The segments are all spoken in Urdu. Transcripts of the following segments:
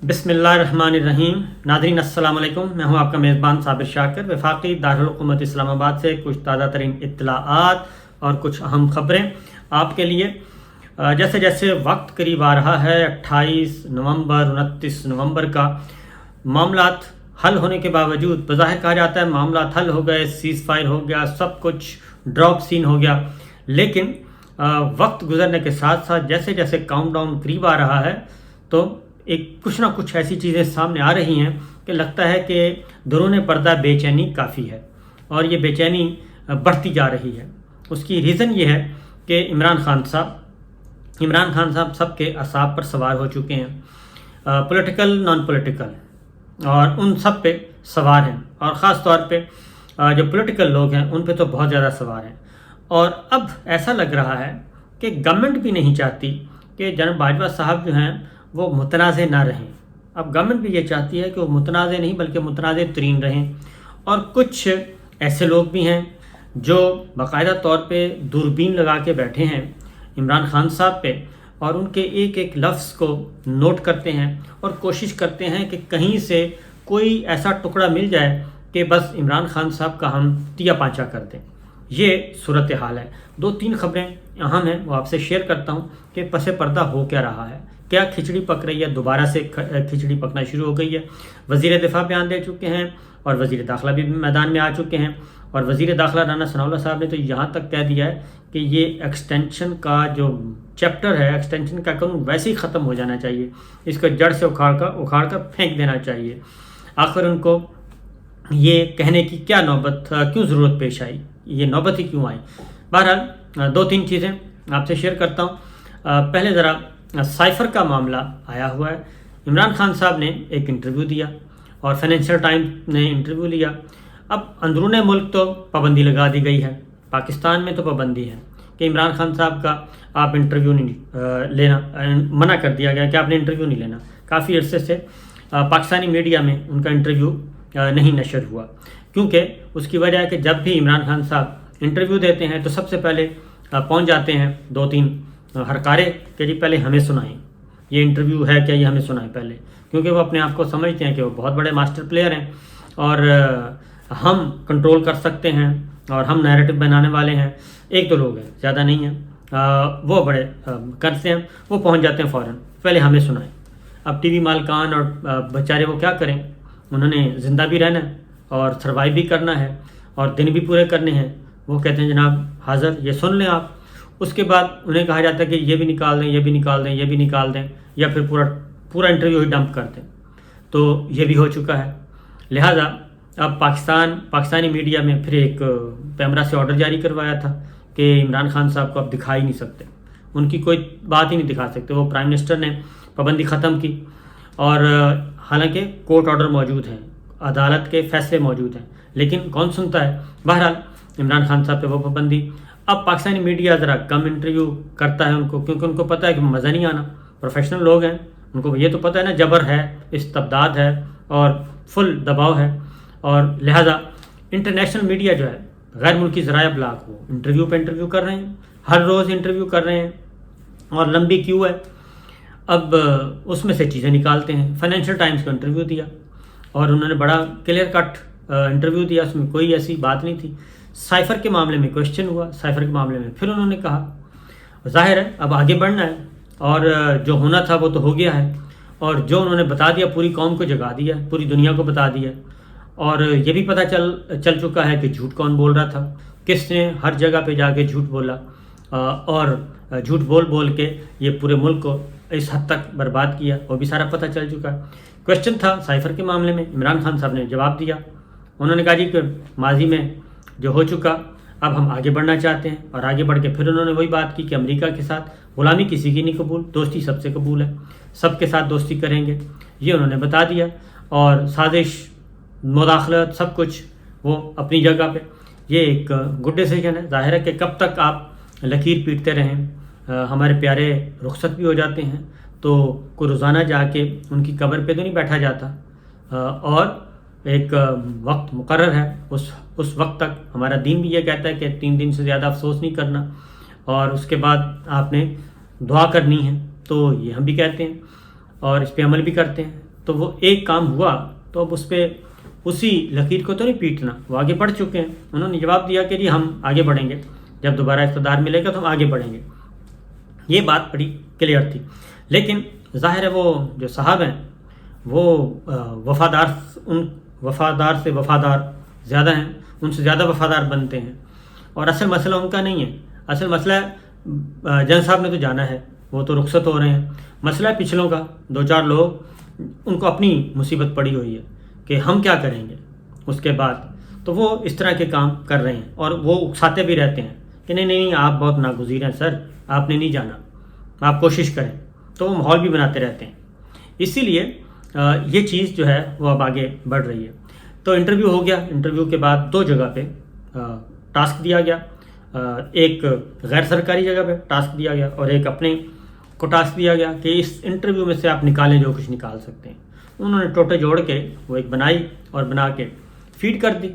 بسم اللہ الرحمن الرحیم۔ ناظرین السلام علیکم، میں ہوں آپ کا میزبان صابر شاکر۔ وفاقی دارالحکومت اسلام آباد سے کچھ تازہ ترین اطلاعات اور کچھ اہم خبریں آپ کے لیے۔ جیسے جیسے وقت قریب آ رہا ہے 28 نومبر 29 نومبر کا، معاملات حل ہونے کے باوجود بظاہر کہا جاتا ہے معاملات حل ہو گئے، سیز فائر ہو گیا، سب کچھ ڈراپ سین ہو گیا، لیکن وقت گزرنے کے ساتھ ساتھ جیسے جیسے کاؤنٹ ڈاؤن قریب آ رہا ہے تو کچھ نہ کچھ ایسی چیزیں سامنے آ رہی ہیں کہ لگتا ہے کہ درون پردہ بے چینی کافی ہے، اور یہ بے چینی بڑھتی جا رہی ہے۔ اس کی ریزن یہ ہے کہ عمران خان صاحب سب کے اعصاب پر سوار ہو چکے ہیں، پولیٹیکل نان پولیٹیکل، اور ان سب پہ سوار ہیں، اور خاص طور پہ جو پولیٹیکل لوگ ہیں ان پہ تو بہت زیادہ سوار ہیں۔ اور اب ایسا لگ رہا ہے کہ گورنمنٹ بھی نہیں چاہتی کہ جناب باجوہ صاحب جو ہیں وہ متنازع نہ رہیں۔ اب گورنمنٹ بھی یہ چاہتی ہے کہ وہ متنازع نہیں بلکہ متنازع ترین رہیں، اور کچھ ایسے لوگ بھی ہیں جو باقاعدہ طور پہ دوربین لگا کے بیٹھے ہیں عمران خان صاحب پہ، اور ان کے ایک ایک لفظ کو نوٹ کرتے ہیں اور کوشش کرتے ہیں کہ کہیں سے کوئی ایسا ٹکڑا مل جائے کہ بس عمران خان صاحب کا ہم تیا پانچا کر دیں۔ یہ صورتحال ہے۔ 2-3 خبریں اہم ہیں، وہ آپ سے شیئر کرتا ہوں کہ پس پردہ ہو کیا رہا ہے، کیا کھچڑی پک رہی ہے، دوبارہ سے کھچڑی پکنا شروع ہو گئی ہے۔ وزیر دفاع بیان دے چکے ہیں اور وزیر داخلہ بھی میدان میں آ چکے ہیں، اور وزیر داخلہ رانا ثناء اللہ صاحب نے تو یہاں تک کہہ دیا ہے کہ یہ ایکسٹینشن کا جو چیپٹر ہے، ایکسٹینشن کا قانون ویسے ہی ختم ہو جانا چاہیے، اس کو جڑ سے اکھاڑ کر پھینک دینا چاہیے۔ آخر ان کو یہ کہنے کی کیا نوبت کیوں ضرورت پیش آئی، یہ نوبت ہی کیوں آئی؟ بہرحال 2-3 چیزیں آپ سے شیئر کرتا ہوں۔ پہلے ذرا سائفر کا معاملہ آیا ہوا ہے۔ عمران خان صاحب نے ایک انٹرویو دیا اور فائنینشیل ٹائمز نے انٹرویو لیا۔ اب اندرون ملک تو پابندی لگا دی گئی ہے، پاکستان میں تو پابندی ہے کہ عمران خان صاحب کا آپ انٹرویو نہیں لینا، منع کر دیا گیا کہ آپ نے انٹرویو نہیں لینا۔ کافی عرصے سے پاکستانی میڈیا میں ان کا انٹرویو نہیں نشر ہوا، کیونکہ اس کی وجہ ہے کہ جب بھی عمران خان صاحب انٹرویو دیتے ہیں تو سب سے پہلے پہنچ جاتے ہیں 2-3 ہرکارے کہ جی پہلے ہمیں سنائیں، یہ انٹرویو ہے کیا، یہ ہمیں سنائیں پہلے، کیونکہ وہ اپنے آپ کو سمجھتے ہیں کہ وہ بہت بڑے ماسٹر پلیئر ہیں اور ہم کنٹرول کر سکتے ہیں اور ہم نیریٹو بنانے والے ہیں۔ 1-2 لوگ ہیں، زیادہ نہیں ہیں، وہ بڑے کرتے ہیں، وہ پہنچ جاتے ہیں فوراً پہلے ہمیں سنائیں۔ اب ٹی وی مالکان اور بیچارے وہ کیا کریں، انہوں نے زندہ بھی رہنا ہے اور سروائیو بھی کرنا ہے اور دن بھی پورے کرنے ہیں۔ وہ کہتے ہیں جناب حاضر، یہ سن لیں آپ۔ اس کے بعد انہیں کہا جاتا ہے کہ یہ بھی نکال دیں، یہ بھی نکال دیں، یہ بھی نکال دیں، یا پھر پورا انٹرویو ہی ڈمپ کر دیں۔ تو یہ بھی ہو چکا ہے۔ لہٰذا اب پاکستانی میڈیا میں پھر ایک پیمرا سے آرڈر جاری کروایا تھا کہ عمران خان صاحب کو اب دکھا ہی نہیں سکتے، ان کی کوئی بات ہی نہیں دکھا سکتے۔ وہ پرائم منسٹر نے پابندی ختم کی، اور حالانکہ کورٹ آرڈر موجود ہیں، عدالت کے فیصلے موجود ہیں، لیکن کون سنتا ہے؟ بہرحال عمران خان صاحب پہ وہ پابندی۔ اب پاکستانی میڈیا ذرا کم انٹرویو کرتا ہے ان کو، کیونکہ ان کو پتہ ہے کہ مزہ نہیں آنا، پروفیشنل لوگ ہیں، ان کو یہ تو پتہ ہے نا جبر ہے، استبداد ہے اور فل دباؤ ہے، اور لہٰذا انٹرنیشنل میڈیا جو ہے، غیر ملکی ذرائع ابلاغ، وہ انٹرویو پہ انٹرویو کر رہے ہیں، ہر روز انٹرویو کر رہے ہیں، اور لمبی کیو ہے۔ اب اس میں سے چیزیں نکالتے ہیں۔ فائنینشیل ٹائمز کو انٹرویو دیا اور انہوں نے بڑا کلیئر کٹ انٹرویو دیا، اس میں کوئی ایسی بات نہیں تھی۔ سائفر کے معاملے میں کوشچن ہوا، سائفر کے معاملے میں پھر انہوں نے کہا ظاہر ہے اب آگے بڑھنا ہے، اور جو ہونا تھا وہ تو ہو گیا ہے، اور جو انہوں نے بتا دیا پوری قوم کو جگا دیا، پوری دنیا کو بتا دیا، اور یہ بھی پتہ چل چکا ہے کہ جھوٹ کون بول رہا تھا، کس نے ہر جگہ پہ جا کے جھوٹ بولا، اور جھوٹ بول کے یہ پورے ملک کو اس حد تک برباد کیا، وہ بھی سارا پتہ چل چکا ہے۔ کوشچن تھا سائفر کے معاملے میں، عمران خان صاحب نے جواب دیا، انہوں نے کہا جی کہ ماضی میں جو ہو چکا، اب ہم آگے بڑھنا چاہتے ہیں، اور آگے بڑھ کے پھر انہوں نے وہی بات کی کہ امریکہ کے ساتھ غلامی کسی کی نہیں قبول، دوستی سب سے قبول ہے، سب کے ساتھ دوستی کریں گے، یہ انہوں نے بتا دیا، اور سازش، مداخلت، سب کچھ وہ اپنی جگہ پہ۔ یہ ایک گڈ ڈیسیجن ہے۔ ظاہر ہے کہ کب تک آپ لکیر پیٹتے رہیں، ہمارے پیارے رخصت بھی ہو جاتے ہیں تو کوئی روزانہ جا کے ان کی قبر پہ تو نہیں بیٹھا جاتا، اور ایک وقت مقرر ہے، اس وقت تک ہمارا دین بھی یہ کہتا ہے کہ 3 دن سے زیادہ افسوس نہیں کرنا، اور اس کے بعد آپ نے دعا کرنی ہے، تو یہ ہم بھی کہتے ہیں اور اس پہ عمل بھی کرتے ہیں۔ تو وہ ایک کام ہوا تو اب اس پہ اسی لکیر کو تو نہیں پیٹنا، وہ آگے بڑھ چکے ہیں. انہوں نے جواب دیا کہ جی ہم آگے بڑھیں گے، جب دوبارہ اقتدار ملے گا تو ہم آگے بڑھیں گے. یہ بات بڑی کلیئر تھی. لیکن ظاہر ہے وہ جو صاحب ہیں وہ وفادار سے وفادار زیادہ ہیں، ان سے زیادہ وفادار بنتے ہیں. اور اصل مسئلہ ان کا نہیں ہے، اصل مسئلہ جن صاحب نے تو جانا ہے، وہ تو رخصت ہو رہے ہیں. مسئلہ ہے پچھلوں کا، 2-4 لوگ ان کو اپنی مصیبت پڑی ہوئی ہے کہ ہم کیا کریں گے اس کے بعد. تو وہ اس طرح کے کام کر رہے ہیں اور وہ اکساتے بھی رہتے ہیں کہ نہیں آپ بہت ناگزیر ہیں سر، آپ نے نہیں جانا، آپ کوشش کریں. تو وہ ماحول بھی بناتے رہتے ہیں. اسی لیے یہ چیز جو ہے وہ اب آگے بڑھ رہی ہے. تو انٹرویو ہو گیا، انٹرویو کے بعد 2 جگہ پہ ٹاسک دیا گیا. ایک غیر سرکاری جگہ پہ ٹاسک دیا گیا اور ایک اپنے کو ٹاسک دیا گیا کہ اس انٹرویو میں سے آپ نکالیں جو کچھ نکال سکتے ہیں. انہوں نے ٹوٹے جوڑ کے وہ ایک بنائی اور بنا کے فیڈ کر دی.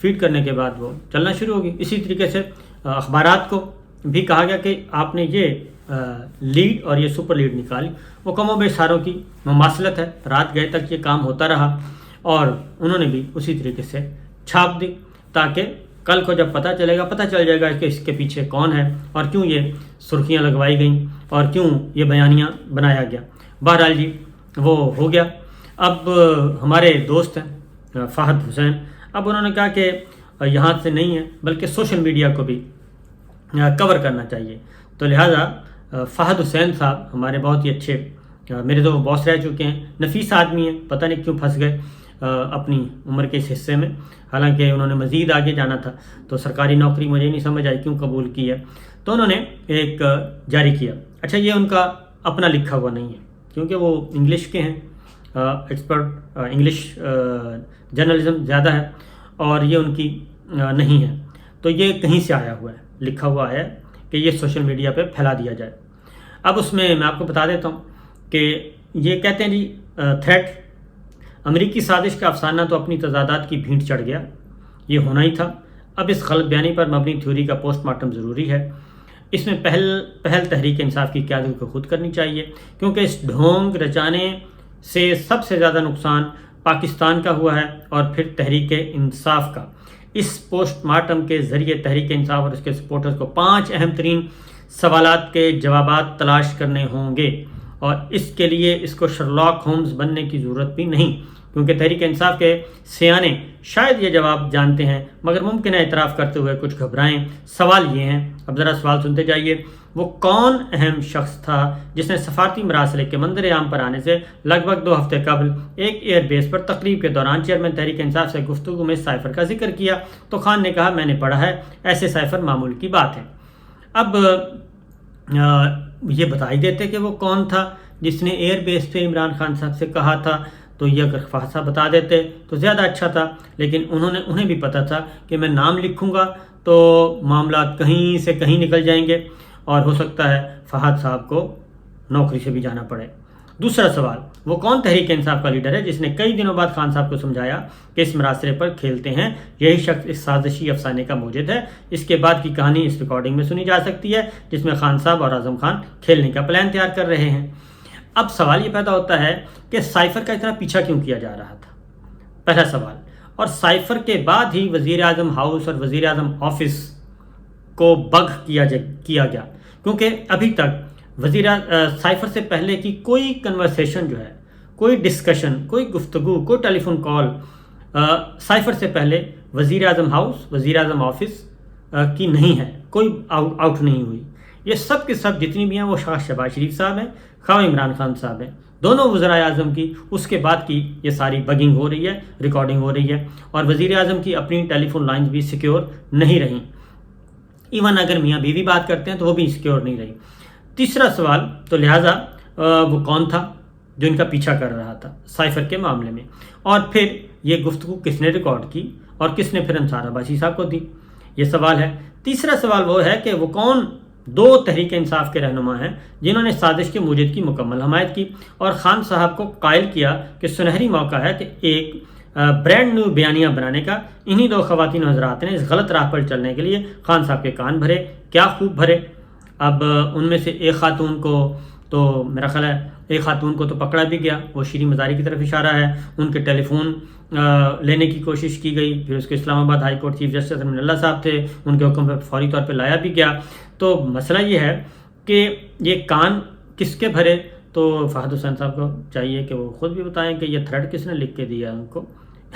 فیڈ کرنے کے بعد وہ چلنا شروع ہوگی. اسی طریقے سے اخبارات کو بھی کہا گیا کہ آپ نے یہ لیڈ اور یہ سپر لیڈ نکالی. وہ کم و بیش ساروں کی مماثلت ہے، رات گئے تک یہ کام ہوتا رہا اور انہوں نے بھی اسی طریقے سے چھاپ دی تاکہ کل کو جب پتہ چل جائے گا کہ اس کے پیچھے کون ہے اور کیوں یہ سرخیاں لگوائی گئیں اور کیوں یہ بیانیہ بنایا گیا. بہرحال جی وہ ہو گیا. اب ہمارے دوست ہیں فہد حسین، اب انہوں نے کہا کہ یہاں سے نہیں ہے بلکہ سوشل میڈیا کو بھی کور کرنا چاہیے. تو لہٰذا فہد حسین صاحب ہمارے بہت ہی اچھے، میرے تو باس رہ چکے ہیں، نفیس آدمی ہیں، پتہ نہیں کیوں پھنس گئے اپنی عمر کے اس حصے میں، حالانکہ انہوں نے مزید آگے جانا تھا. تو سرکاری نوکری مجھے نہیں سمجھ آئی کیوں قبول کی ہے. تو انہوں نے ایک جاری کیا. اچھا یہ ان کا اپنا لکھا ہوا نہیں ہے کیونکہ وہ انگلش کے ہیں، ایکسپرٹ انگلش جرنلزم زیادہ ہے اور یہ ان کی نہیں ہے. تو یہ کہیں سے آیا ہوا ہے، لکھا ہوا ہے کہ یہ سوشل میڈیا پہ پھیلا دیا جائے. اب اس میں آپ کو بتا دیتا ہوں کہ یہ کہتے ہیں جی تھریٹ، امریکی سازش کا افسانہ تو اپنی تضادات کی بھینٹ چڑھ گیا، یہ ہونا ہی تھا. اب اس غلط بیانی پر مبنی تھیوری کا پوسٹ مارٹم ضروری ہے. اس میں پہل تحریک انصاف کی قیادت کو خود کرنی چاہیے کیونکہ اس ڈھونگ رچانے سے سب سے زیادہ نقصان پاکستان کا ہوا ہے اور پھر تحریک انصاف کا. اس پوسٹ مارٹم کے ذریعے تحریک انصاف اور اس کے سپورٹرز کو 5 اہم ترین سوالات کے جوابات تلاش کرنے ہوں گے اور اس کے لیے اس کو شرلاک ہومز بننے کی ضرورت بھی نہیں کیونکہ تحریک انصاف کے سیانے شاید یہ جواب جانتے ہیں مگر ممکن ہے اعتراف کرتے ہوئے کچھ گھبرائیں. سوال یہ ہیں، اب ذرا سوال سنتے جائیے. وہ کون اہم شخص تھا جس نے سفارتی مراسلے کے منظر عام پر آنے سے لگ بھگ 2 ہفتے قبل ایک ایئر بیس پر تقریب کے دوران چیئرمین تحریک انصاف سے گفتگو میں سائفر کا ذکر کیا؟ تو خان نے کہا میں نے پڑھا ہے، ایسے سائفر معمول کی بات ہے. اب یہ بتا ہی دیتے کہ وہ کون تھا جس نے ایئر بیس پہ عمران خان صاحب سے کہا تھا، تو یہ اگر فہد صاحب بتا دیتے تو زیادہ اچھا تھا. لیکن انہیں بھی پتہ تھا کہ میں نام لکھوں گا تو معاملات کہیں سے کہیں نکل جائیں گے اور ہو سکتا ہے فہد صاحب کو نوکری سے بھی جانا پڑے. دوسرا سوال، وہ کون تحریک انصاف کا لیڈر ہے جس نے کئی دنوں بعد خان صاحب کو سمجھایا کہ اس مراسلے پر کھیلتے ہیں یہی شخص اس سازشی افسانے کا موجد ہے؟ اس کے بعد کی کہانی اس ریکارڈنگ میں سنی جا سکتی ہے جس میں خان صاحب اور اعظم خان کھیلنے کا پلان تیار کر رہے ہیں. اب سوال یہ پیدا ہوتا ہے کہ سائفر کا اتنا پیچھا کیوں کیا جا رہا تھا، پہلا سوال. اور سائفر کے بعد ہی وزیر اعظم ہاؤس اور وزیر اعظم آفس کو بگ کیا گیا کیونکہ ابھی تک سائفر سے پہلے کی کوئی کنورسیشن جو ہے، کوئی ڈسکشن، کوئی گفتگو، کوئی ٹیلی فون کال سائفر سے پہلے وزیر اعظم ہاؤس، وزیر اعظم آفس کی نہیں ہے، کوئی آؤٹ نہیں ہوئی. یہ سب کے سب جتنی بھی ہیں وہ خواہ شہباز شریف صاحب ہیں خواہ عمران خان صاحب ہیں، دونوں وزرائے اعظم کی اس کے بعد کی یہ ساری بگنگ ہو رہی ہے، ریکارڈنگ ہو رہی ہے اور وزیر اعظم کی اپنی ٹیلی فون لائنز بھی سیکیور نہیں رہیں. ایون اگر میاں بیوی بات کرتے ہیں تو وہ بھی سیکیور نہیں رہی. تیسرا سوال، تو لہٰذا وہ کون تھا جو ان کا پیچھا کر رہا تھا سائفر کے معاملے میں، اور پھر یہ گفتگو کس نے ریکارڈ کی اور کس نے پھر انصار عباسی صاحب کو دی؟ یہ سوال ہے. تیسرا سوال وہ ہے کہ وہ کون 2 تحریک انصاف کے رہنما ہیں جنہوں نے سازش کے موجد کی مکمل حمایت کی اور خان صاحب کو قائل کیا کہ سنہری موقع ہے کہ ایک برانڈ نیو بیانیہ بنانے کا. انہی 2 خواتین و حضرات نے اس غلط راہ پر چلنے کے لیے خان صاحب کے کان بھرے، کیا خوب بھرے. اب ان میں سے ایک خاتون کو تو میرا خیال ہے ایک خاتون کو تو پکڑا بھی گیا، وہ شیریں مزاری کی طرف اشارہ ہے، ان کے ٹیلی فون لینے کی کوشش کی گئی، پھر اس کے اسلام آباد ہائی کورٹ چیف جسٹس امین اللہ صاحب تھے، ان کے حکم پہ فوری طور پہ لایا بھی گیا۔ تو مسئلہ یہ ہے کہ یہ کان کس کے بھرے؟ تو فہد حسین صاحب کو چاہیے کہ وہ خود بھی بتائیں کہ یہ تھریڈ کس نے لکھ کے دیا ان کو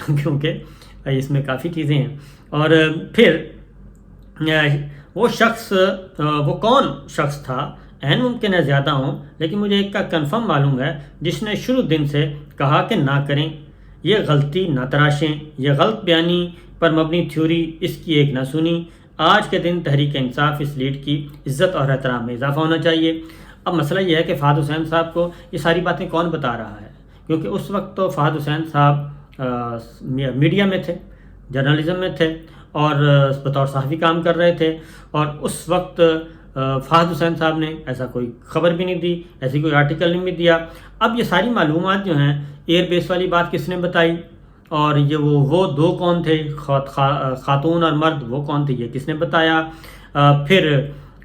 کیونکہ اس میں کافی چیزیں ہیں۔ اور پھر وہ شخص وہ کون شخص تھا؟ عین ممکن ہے زیادہ ہوں، لیکن مجھے ایک کا کنفرم معلوم ہے جس نے شروع دن سے کہا کہ نہ کریں، یہ غلطی نہ تراشیں، یہ غلط بیانی پر مبنی تھیوری اس کی ایک نہ سنی۔ آج کے دن تحریک انصاف اس لیڈ کی عزت اور احترام میں اضافہ ہونا چاہیے۔ اب مسئلہ یہ ہے کہ فہد حسین صاحب کو یہ ساری باتیں کون بتا رہا ہے؟ کیونکہ اس وقت تو فہد حسین صاحب میڈیا میں تھے، جرنلزم میں تھے، اور بطور صحافی کام کر رہے تھے، اور اس وقت فہد حسین صاحب نے ایسا کوئی خبر بھی نہیں دی، ایسی کوئی آرٹیکل نہیں بھی دیا۔ اب یہ ساری معلومات جو ہیں، ایئر بیس والی بات کس نے بتائی، اور یہ وہ دو کون تھے، خاتون اور مرد، وہ کون تھے، یہ کس نے بتایا؟ پھر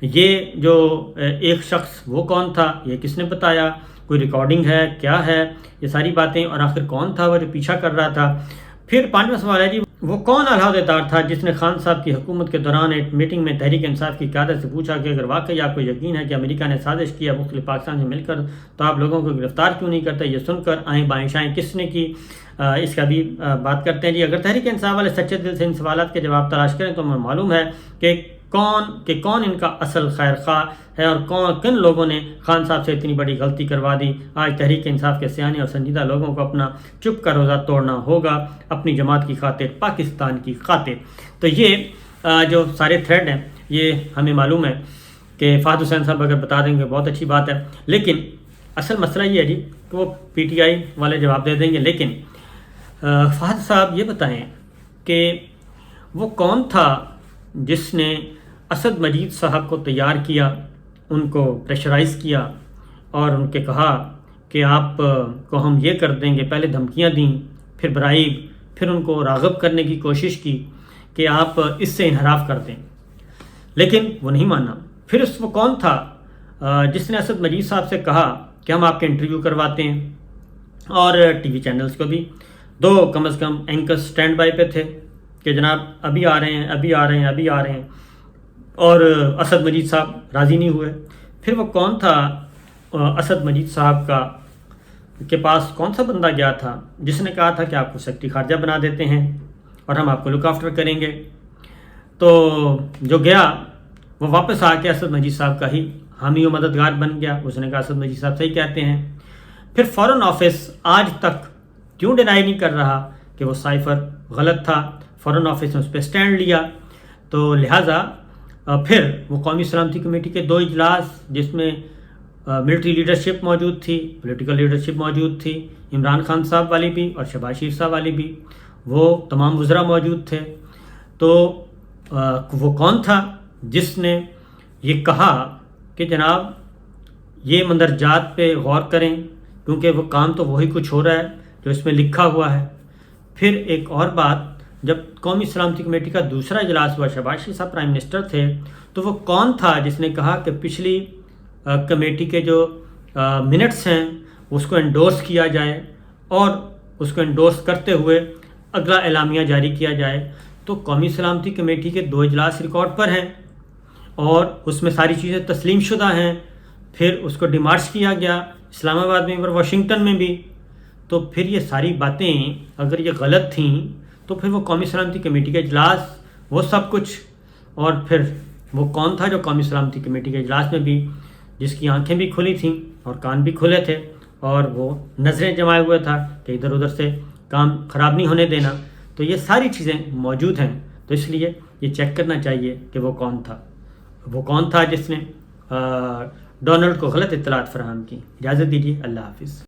یہ جو ایک شخص وہ کون تھا، یہ کس نے بتایا؟ کوئی ریکارڈنگ ہے، کیا ہے یہ ساری باتیں؟ اور آخر کون تھا وہ جو پیچھا کر رہا تھا؟ پھر پانچواں سوال ہے جی، وہ کون علیحدہ تھا جس نے خان صاحب کی حکومت کے دوران ایک میٹنگ میں تحریک انصاف کی قیادت سے پوچھا کہ اگر واقعی آپ کو یقین ہے کہ امریکہ نے سازش کیا مختلف پاکستان سے مل کر، تو آپ لوگوں کو گرفتار کیوں نہیں کرتے؟ یہ سن کر آئیں بائیں شائیں کس نے کی؟ اس کا بھی بات کرتے ہیں جی۔ اگر تحریک انصاف والے سچے دل سے ان سوالات کے جواب تلاش کریں تو ہمیں معلوم ہے کہ کون ان کا اصل خیر خواہ ہے، اور کن لوگوں نے خان صاحب سے اتنی بڑی غلطی کروا دی۔ آج تحریک انصاف کے سیانے اور سنجیدہ لوگوں کو اپنا چپ کا روزہ توڑنا ہوگا، اپنی جماعت کی خاطر، پاکستان کی خاطر۔ تو یہ جو سارے تھریڈ ہیں، یہ ہمیں معلوم ہے کہ فہد حسین صاحب اگر بتا دیں گے بہت اچھی بات ہے، لیکن اصل مسئلہ یہ ہے جی کہ وہ پی ٹی آئی والے جواب دے دیں گے، لیکن فہد صاحب یہ بتائیں کہ وہ کون تھا جس نے اسد مجید صاحب کو تیار کیا، ان کو پریشرائز کیا، اور ان کے کہا کہ آپ کو ہم یہ کر دیں گے، پہلے دھمکیاں دیں، پھر برائب، پھر ان کو راغب کرنے کی کوشش کی کہ آپ اس سے انحراف کر دیں، لیکن وہ نہیں مانا۔ پھر وہ کون تھا جس نے اسد مجید صاحب سے کہا کہ ہم آپ کے انٹرویو کرواتے ہیں، اور ٹی وی چینلز کو بھی دو کم از کم اینکر سٹینڈ بائی پہ تھے کہ جناب ابھی آ رہے ہیں، ابھی آ رہے ہیں، ابھی آ رہے ہیں، اور اسد مجید صاحب راضی نہیں ہوئے۔ پھر وہ کون تھا اسد مجید صاحب کے پاس کون سا بندہ گیا تھا جس نے کہا تھا کہ آپ کو سیکرٹری خارجہ بنا دیتے ہیں اور ہم آپ کو لک آفٹر کریں گے؟ تو جو گیا وہ واپس آ کے اسد مجید صاحب کا ہی حامی و مددگار بن گیا، اس نے کہا اسد مجید صاحب صحیح کہتے ہیں۔ پھر فورن آفس آج تک کیوں ڈینائی نہیں کر رہا کہ وہ سائفر غلط تھا؟ فورن آفس نے اس پہ سٹینڈ لیا، تو لہٰذا پھر وہ قومی سلامتی کمیٹی کے 2 اجلاس جس میں ملٹری لیڈرشپ موجود تھی، پولیٹیکل لیڈرشپ موجود تھی، عمران خان صاحب والی بھی اور شہباز شریف صاحب والی بھی، وہ تمام وزراء موجود تھے۔ تو وہ کون تھا جس نے یہ کہا کہ جناب یہ مندرجات پہ غور کریں، کیونکہ وہ کام تو وہی کچھ ہو رہا ہے جو اس میں لکھا ہوا ہے۔ پھر ایک اور بات، جب قومی سلامتی کمیٹی کا دوسرا اجلاس ہوا، شہباز شریف صاحب پرائم منسٹر تھے، تو وہ کون تھا جس نے کہا کہ پچھلی کمیٹی کے جو منٹس ہیں اس کو انڈورس کیا جائے، اور اس کو انڈورس کرتے ہوئے اگلا اعلامیہ جاری کیا جائے؟ تو قومی سلامتی کمیٹی کے 2 اجلاس ریکارڈ پر ہیں، اور اس میں ساری چیزیں تسلیم شدہ ہیں۔ پھر اس کو ڈیمارچ کیا گیا اسلام آباد میں اور واشنگٹن میں بھی۔ تو پھر یہ ساری باتیں اگر یہ غلط تھیں تو پھر وہ قومی سلامتی کمیٹی کے اجلاس، وہ سب کچھ، اور پھر وہ کون تھا جو قومی سلامتی کمیٹی کے اجلاس میں بھی جس کی آنکھیں بھی کھلی تھیں اور کان بھی کھلے تھے، اور وہ نظریں جمائے ہوئے تھا کہ ادھر ادھر سے کام خراب نہیں ہونے دینا؟ تو یہ ساری چیزیں موجود ہیں، تو اس لیے یہ چیک کرنا چاہیے کہ وہ کون تھا جس نے ڈونلڈ کو غلط اطلاعات فراہم کی۔ اجازت دیجیے، اللہ حافظ۔